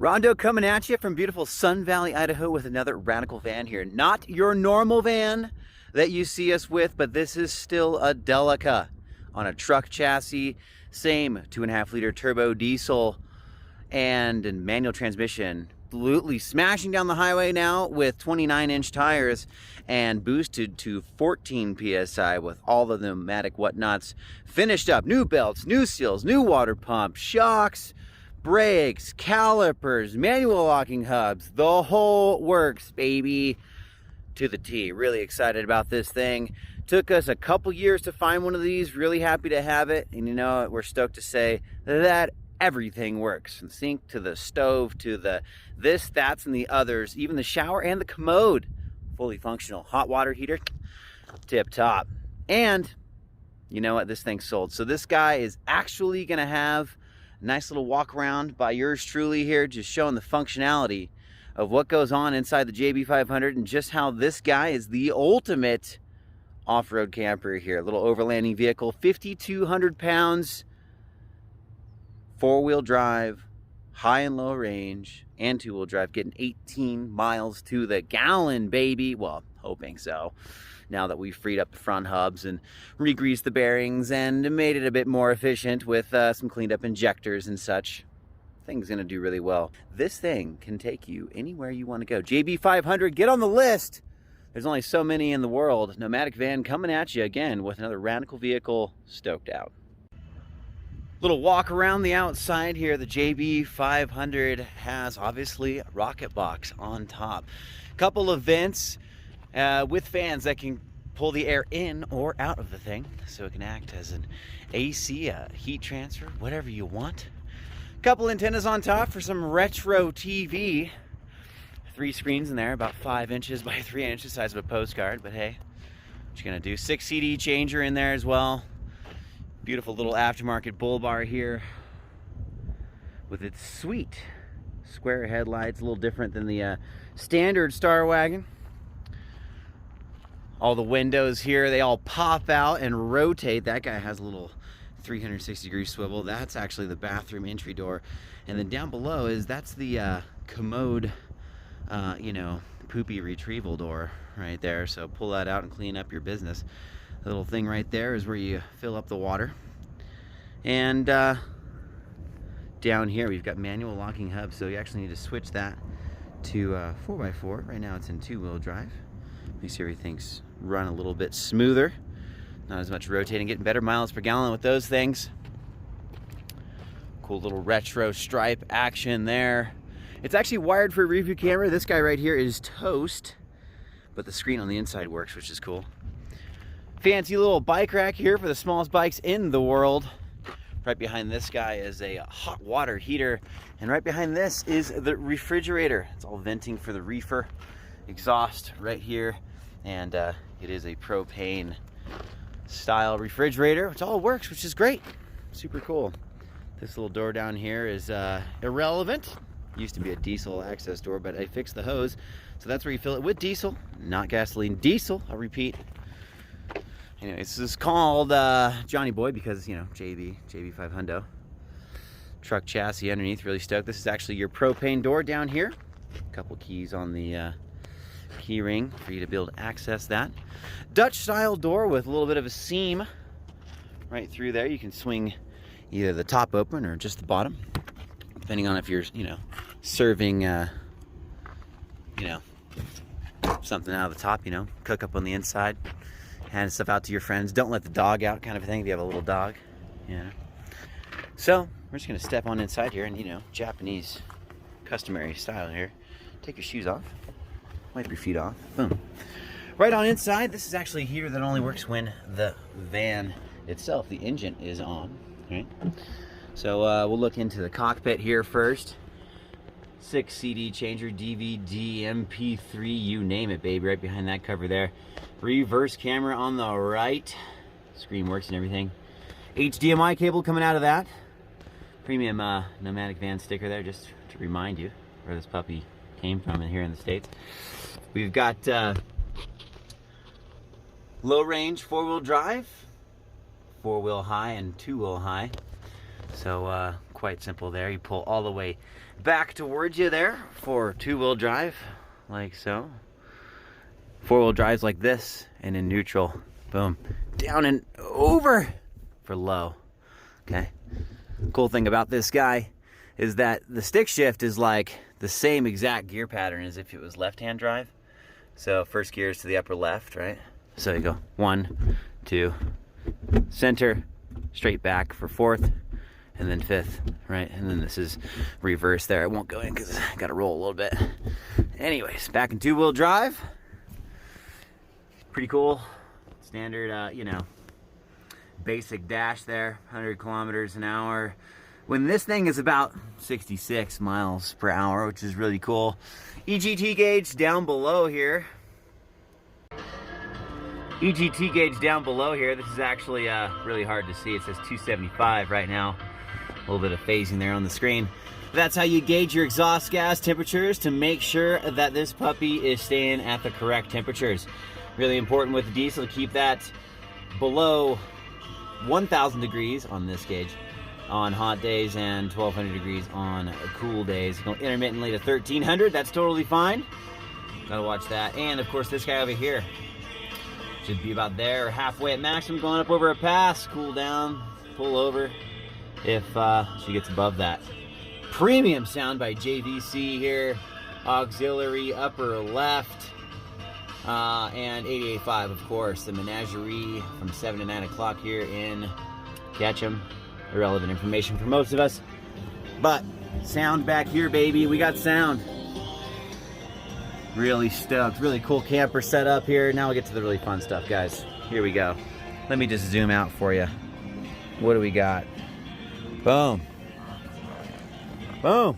Rondo coming at you from beautiful Sun Valley, Idaho with another radical van here. Not your normal van that you see us with, but this is still a Delica on a truck chassis. Same 2.5 liter turbo diesel and a manual transmission. Absolutely smashing down the highway now with 29-inch tires and boosted to 14 PSI with all the pneumatic whatnots finished up. New belts, new seals, new water pump, shocks, brakes, calipers, manual locking hubs, the whole works, baby, to the T. Really excited about this thing. Took us a couple years to find one of these. Really happy to have it. And you know, we're stoked to say that everything works. From the sink to the stove to the this, that's, and the others. Even the shower and the commode, fully functional. Hot water heater, tip top. And you know what? This thing's sold. So this guy is actually gonna have nice little walk around by yours truly here, just showing the functionality of what goes on inside the JB500 and just how this guy is the ultimate off-road camper here. A little overlanding vehicle, 5,200 pounds, four-wheel drive, high and low range, and two-wheel drive, getting 18 miles to the gallon, baby. Well, hoping so. Now that we've freed up the front hubs and re-greased the bearings and made it a bit more efficient with some cleaned up injectors and such, thing's gonna do really well. This thing can take you anywhere you want to go. JB500, get on the list. There's only so many in the world. Nomadic Van coming at you again with another radical vehicle. Stoked out. Little walk around the outside here. The JB500 has obviously a rocket box on top. Couple of vents with fans that can pull the air in or out of the thing, so it can act as an AC, heat transfer, whatever you want. Couple antennas on top for some retro TV. 3 screens in there, about 5 inches by 3 inches, size of a postcard, but hey, what you gonna do? 6 CD changer in there as well. Beautiful little aftermarket bull bar here with its sweet square headlights, a little different than the standard Star Wagon. All the windows here, they all pop out and rotate. That guy has a little 360-degree swivel. That's actually the bathroom entry door. And then down below that's the commode, you know, poopy retrieval door right there. So pull that out and clean up your business. The little thing right there is where you fill up the water. And down here we've got manual locking hubs, so you actually need to switch that to 4x4. Right now it's in 2-wheel drive. Makes everything's run a little bit smoother. Not as much rotating, getting better miles per gallon with those things. Cool little retro stripe action there. It's actually wired for a review camera. This guy right here is toast, but the screen on the inside works, which is cool. Fancy little bike rack here for the smallest bikes in the world. Right behind this guy is a hot water heater, and right behind this is the refrigerator. It's all venting for the reefer. Exhaust right here, and it is a propane style refrigerator, which all works, which is great. Super cool. This little door down here is irrelevant. Used to be a diesel access door, but I fixed the hose, so that's where you fill it with diesel, not gasoline. Diesel, I'll repeat. Anyway, this is called Johnny Boy because, you know, JB500. Truck chassis underneath, really stoked. This is actually your propane door down here. A couple keys on the key ring for you to be able to access that. Dutch style door with a little bit of a seam right through there. You can swing either the top open or just the bottom, depending on if you're, you know, serving, you know, something out of the top, you know, cook up on the inside, hand stuff out to your friends. Don't let the dog out, kind of a thing, if you have a little dog, you know. So we're just gonna step on inside here and, you know, Japanese customary style here. Take your shoes off, wipe your feet off, boom. Right on inside, this is actually a heater that only works when the van itself, the engine, is on, right? So we'll look into the cockpit here first. 6 CD changer, DVD, MP3, you name it, baby, right behind that cover there. Reverse camera on the right. Screen works and everything. HDMI cable coming out of that. Premium Nomadic Van sticker there, just to remind you where this puppy came from here in the States. We've got low range 4-wheel drive, 4-wheel high and 2-wheel high. So quite simple there. You pull all the way back towards you there for 2-wheel drive, like so. 4-wheel drives like this, and in neutral, boom, down and over for low. Okay. Cool thing about this guy is that the stick shift is like the same exact gear pattern as if it was left-hand drive. So first gear is to the upper left, right? So you go 1, 2, center, straight back for 4th, and then 5th, right? And then this is reverse there. I won't go in because I got to roll a little bit. Anyways, back in 2-wheel drive. Pretty cool. Standard, you know, basic dash there, 100 kilometers an hour. When this thing is about 66 miles per hour, which is really cool. EGT gauge down below here. EGT gauge down below here. This is actually really hard to see. It says 275 right now. A little bit of phasing there on the screen. That's how you gauge your exhaust gas temperatures to make sure that this puppy is staying at the correct temperatures. Really important with the diesel to keep that below 1,000 degrees on this gauge on hot days and 1,200 degrees on cool days. Go intermittently to 1,300. That's totally fine. Gotta watch that. And of course, this guy over here should be about there, halfway at maximum, going up over a pass. Cool down, pull over if she gets above that. Premium sound by JVC here. Auxiliary upper left. And 88.5, of course, the menagerie from 7 to 9 o'clock here in Ketchum. Irrelevant information for most of us. But sound back here, baby. We got sound. Really stoked. Really cool camper setup here. Now we'll get to the really fun stuff, guys. Here we go. Let me just zoom out for you. What do we got? Boom. Boom.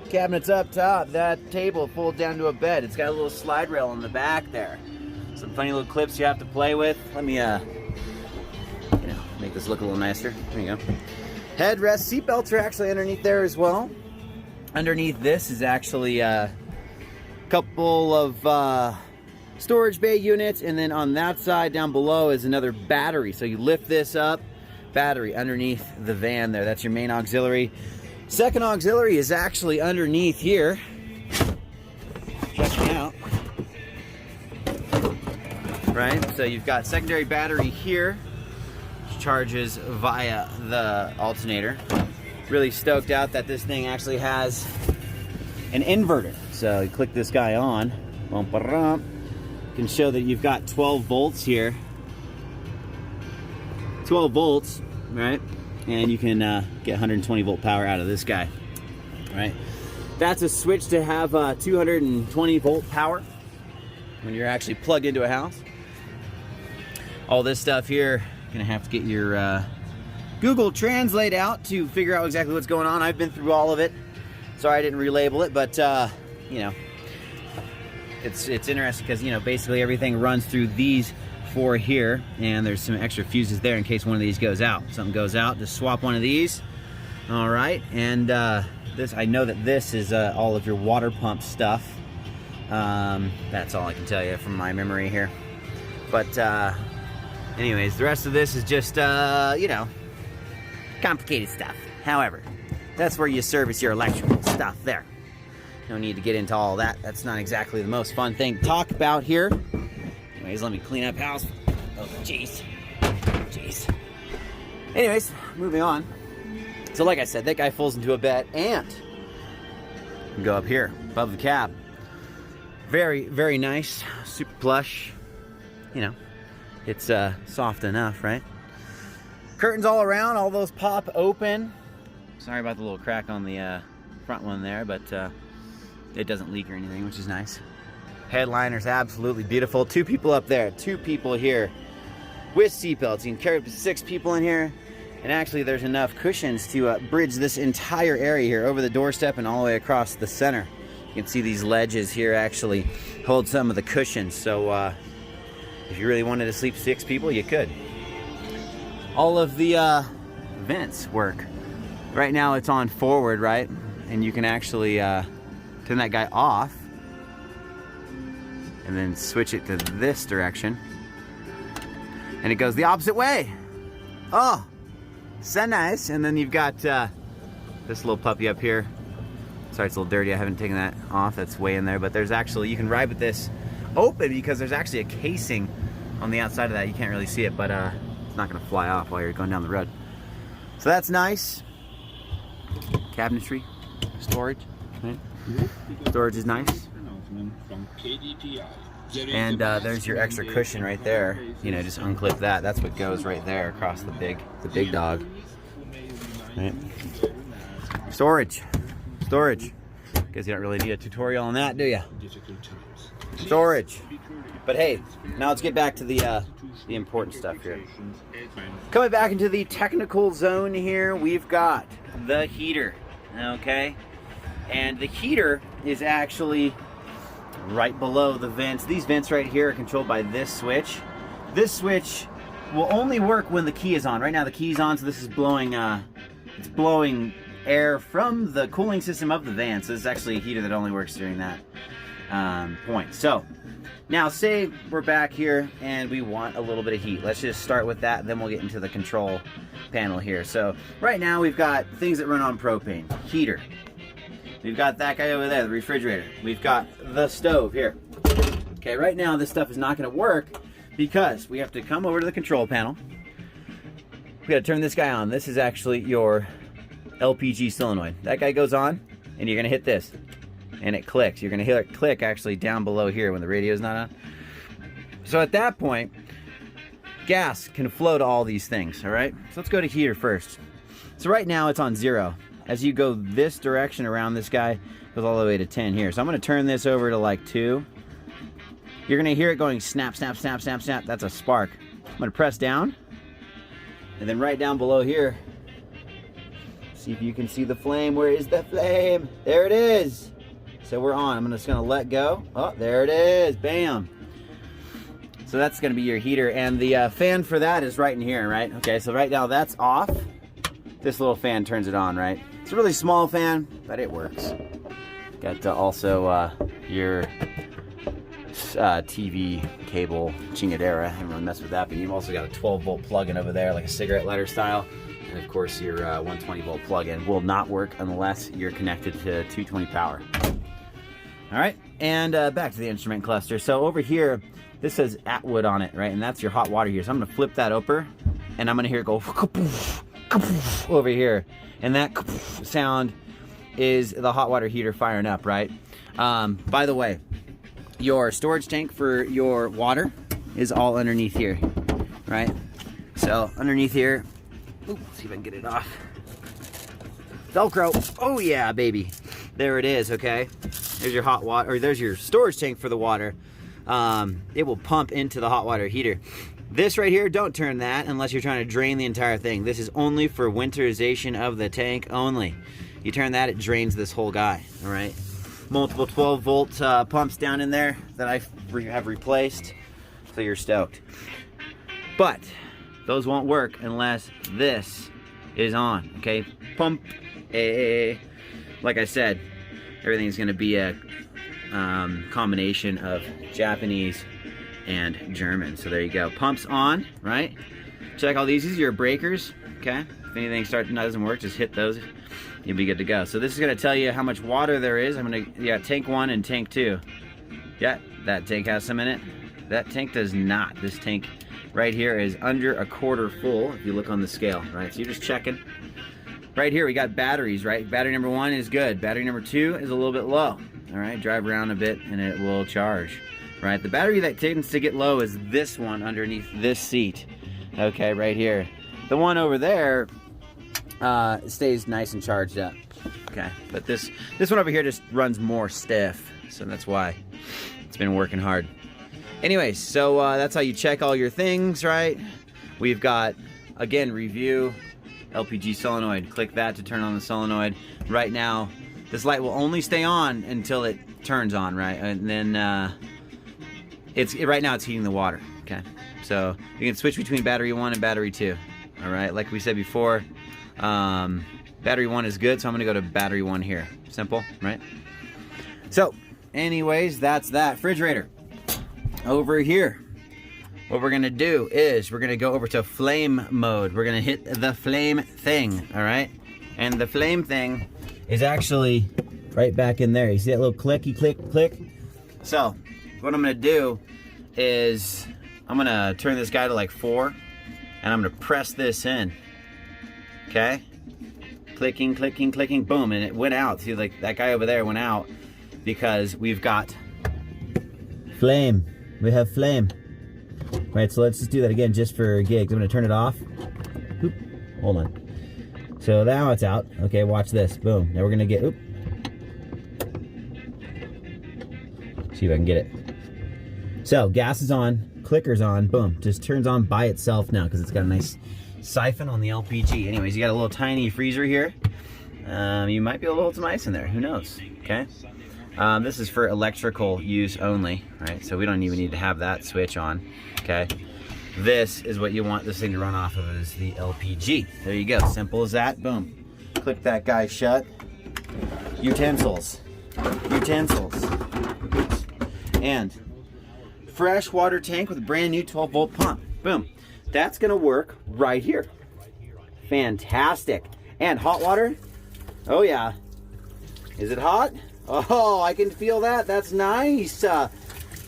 Cabinets up top. That table folds down to a bed. It's got a little slide rail on the back there. Some funny little clips you have to play with. Let me make this look a little nicer. There you go. Headrest. Seatbelts are actually underneath there as well. Underneath this is actually a couple of storage bay units, and then on that side down below is another battery. So you lift this up, battery underneath the van there. That's your main auxiliary. Second auxiliary is actually underneath here. Check it out. Right, so you've got secondary battery here, which charges via the alternator. Really stoked out that this thing actually has an inverter. So you click this guy on, can show that you've got 12 volts here. 12 volts, right? And you can get 120 volt power out of this guy, right? That's a switch to have 220 volt power when you're actually plugged into a house. All this stuff here, you're gonna have to get your Google Translate out to figure out exactly what's going on. I've been through all of it. Sorry I didn't relabel it, but you know, it's interesting because, you know, basically everything runs through these four here, and there's some extra fuses there in case one of these goes out. Something goes out, just swap one of these. All right, and this, I know that this is all of your water pump stuff. That's all I can tell you from my memory here. But anyways, the rest of this is just you know, complicated stuff. However, that's where you service your electrical stuff there. No need to get into all that. That's not exactly the most fun thing to talk about here. Anyways, let me clean up house. Oh, jeez. Jeez. Anyways, moving on. So like I said, that guy falls into a bed, and you can go up here, above the cab. Very, very nice. Super plush. You know, it's soft enough, right? Curtains all around. All those pop open. Sorry about the little crack on the front one there, but it doesn't leak or anything, which is nice. Headliner's absolutely beautiful. 2 people up there, 2 people here with seatbelts. You can carry up to 6 people in here, and actually there's enough cushions to bridge this entire area here over the doorstep and all the way across the center. You can see these ledges here actually hold some of the cushions, so if you really wanted to sleep 6 people, you could. All of the vents work. Right now it's on forward, right? And you can actually turn that guy off and then switch it to this direction, and it goes the opposite way. Oh, so nice. And then you've got this little puppy up here. Sorry, it's a little dirty. I haven't taken that off. That's way in there. But there's actually, you can ride with this open because there's actually a casing on the outside of that. You can't really see it, but it's not going to fly off while you're going down the road. So that's nice. Cabinetry, storage. Right? Storage is nice. And there's your extra cushion right there. You know, just unclip that. That's what goes right there across the big dog. Right? Storage. Guess you don't really need a tutorial on that, do you? Storage. But hey, now let's get back to the important stuff here. Coming back into the technical zone here, we've got the heater. Okay, and the heater is actually right below the vents. These vents right here are controlled by this switch. This switch will only work when the key is on. Right now the key's on, so this is blowing it's blowing air from the cooling system of the van. So this is actually a heater that only works during that point. So now say we're back here and we want a little bit of heat. Let's just start with that, then we'll get into the control panel here. So right now we've got things that run on propane. Heater. We've got that guy over there, the refrigerator. We've got the stove here. Okay, right now this stuff is not going to work because we have to come over to the control panel. We got to turn this guy on. This is actually your LPG solenoid. That guy goes on and you're going to hit this and it clicks. You're going to hear it click actually down below here when the radio is not on. So at that point, gas can flow to all these things, all right? So let's go to heater first. So right now it's on 0. As you go this direction around this guy, it goes all the way to 10 here. So I'm gonna turn this over to like 2. You're gonna hear it going snap, snap, snap, snap, snap. That's a spark. I'm gonna press down. And then right down below here, see if you can see the flame. Where is the flame? There it is. So we're on. I'm just gonna let go. Oh, there it is, bam. So that's gonna be your heater, and the fan for that is right in here, right? Okay, so right now that's off. This little fan turns it on, right? It's a really small fan, but it works. Got also your TV cable chingadera. I haven't really messed with that, but you've also got a 12-volt plug-in over there, like a cigarette lighter style. And of course your 120-volt plug-in will not work unless you're connected to 220 power. All right, and back to the instrument cluster. So over here, this says Atwood on it, right? And that's your hot water heater. So I'm gonna flip that over, and I'm gonna hear it go over here. And that sound is the hot water heater firing up, right? By the way, your storage tank for your water is all underneath here, right? So underneath here, ooh, see if I can get it off. Velcro, oh yeah, baby. There it is, okay? There's your hot water, or there's your storage tank for the water. It will pump into the hot water heater. This right here, don't turn that unless you're trying to drain the entire thing. This is only for winterization of the tank only. You turn that, it drains this whole guy, all right? Multiple 12-volt pumps down in there that I have replaced, so you're stoked. But those won't work unless this is on, okay? Pump, like I said, everything's gonna be a combination of Japanese and German. So there you go. Pumps on, right? Check all these. These are your breakers, okay? If anything doesn't work, just hit those. You'll be good to go. So this is gonna tell you how much water there is. Yeah, tank 1 and tank 2. Yeah, that tank has some in it. That tank does not. This tank right here is under a quarter full if you look on the scale, right? So you're just checking. Right here we got batteries, right? Battery number 1 is good. Battery number 2 is a little bit low. All right, drive around a bit and it will charge. Right, the battery that tends to get low is this one underneath this seat. Okay, right here. The one over there stays nice and charged up. Okay, but this one over here just runs more stiff, so that's why it's been working hard. Anyways, so that's how you check all your things, right? We've got, again, review, LPG solenoid. Click that to turn on the solenoid. Right now, this light will only stay on until it turns on, right? And then right now it's heating the water, okay? So you can switch between battery 1 and battery 2, all right? Like we said before, battery 1 is good, so I'm gonna go to battery 1 here. Simple, right? So, anyways, that's that. Refrigerator. Over here, what we're gonna do is we're gonna go over to flame mode. We're gonna hit the flame thing, all right? And the flame thing is actually right back in there. You see that little clicky click click? So what I'm gonna do is I'm gonna turn this guy to like 4 and I'm gonna press this in. Okay? Clicking, clicking, clicking, boom, and it went out. See, like that guy over there went out because we've got flame. We have flame. Right, so let's just do that again just for gigs. I'm gonna turn it off. Oop, hold on. So now it's out. Okay, watch this. Boom. Now we're gonna get, oop. See if I can get it. So gas is on, clicker's on, boom. Just turns on by itself now because it's got a nice siphon on the LPG. Anyways, you got a little tiny freezer here. You might be able to hold some ice in there. Who knows? Okay. This is for electrical use only, right? So we don't even need to have that switch on. Okay. This is what you want this thing to run off of, is the LPG. There you go. Simple as that. Boom. Click that guy shut. Utensils. Utensils. And fresh water tank with a brand new 12-volt pump. Boom. That's gonna work right here. Fantastic. And hot water. Oh yeah. Is it hot? Oh, I can feel that. That's nice.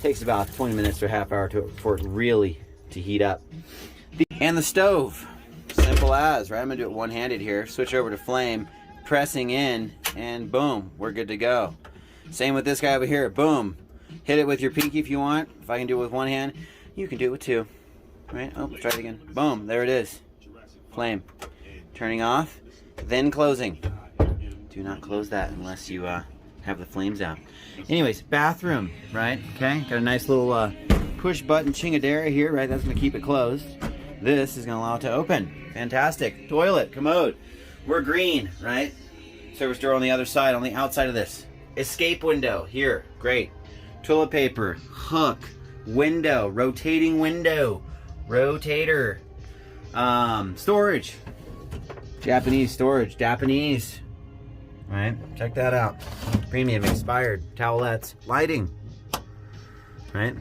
Takes about 20 minutes to a half hour for it really to heat up. And the stove. Simple as, right? I'm gonna do it one-handed here. Switch over to flame, pressing in, and boom, we're good to go. Same with this guy over here. Boom. Hit it with your pinky if you want. If I can do it with one hand, you can do it with 2. Right? Oh, let's try it again. Boom, there it is. Flame. Turning off, then closing. Do not close that unless you have the flames out. Anyways, bathroom, right? Okay, got a nice little push button chingadera here, right? That's gonna keep it closed. This is gonna allow it to open. Fantastic. Toilet, commode. We're green, right? Service door on the other side, on the outside of this. Escape window here, great. Toilet paper, hook, window, rotating window, rotator, storage, Japanese storage, Japanese, right? Check that out. Premium, expired, towelettes, lighting, right?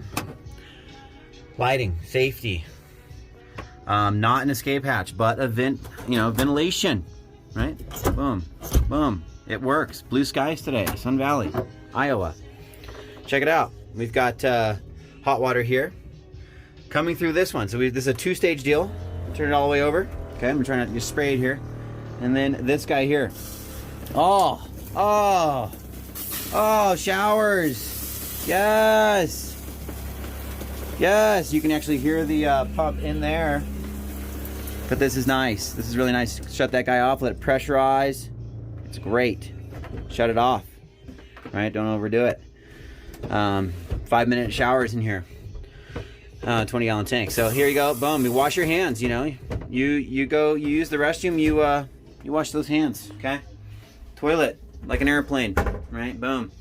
Lighting, safety, not an escape hatch, but a ventilation, right? Boom, boom, it works. Blue skies today, Sun Valley, Iowa. Check it out. We've got hot water here coming through this one. So this is a 2-stage deal. Turn it all the way over. Okay, I'm trying to just spray it here. And then this guy here. Oh, showers. Yes. Yes, you can actually hear the pump in there. But this is nice. This is really nice. Shut that guy off, let it pressurize. It's great. Shut it off. Right, don't overdo it. 5-minute showers in here. 20-gallon tank. So here you go. Boom. You wash your hands. You know, you use the restroom. You wash those hands. Okay. Toilet like an airplane. Right. Boom.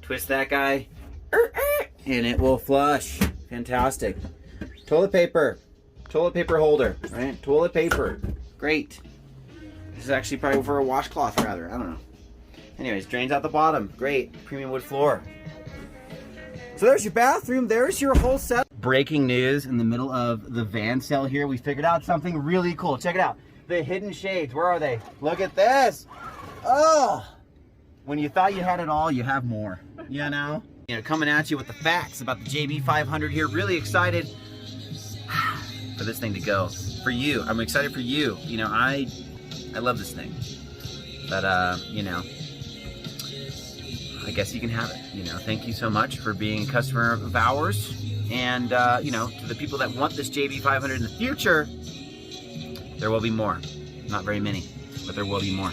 Twist that guy, and it will flush. Fantastic. Toilet paper holder. Right. Toilet paper. Great. This is actually probably for a washcloth rather. I don't know. Anyways, drains out the bottom. Great. Premium wood floor. So there's your bathroom, there's your whole set. Breaking news in the middle of the van sale here. We figured out something really cool. Check it out. The hidden shades, where are they? Look at this. Oh, when you thought you had it all, you have more, you know? Coming at you with the facts about the JB500 here. Really excited for this thing to go. For you, I'm excited for you. You know, I love this thing. But, you know, I guess you can have it. You know, thank you so much for being a customer of ours. And, you know, to the people that want this JB500 in the future, there will be more. Not very many, but there will be more.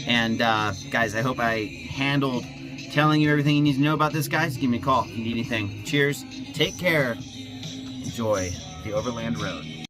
And, guys, I hope I handled telling you everything you need to know about this, guys. Give me a call if you need anything. Cheers. Take care. Enjoy the Overland Road.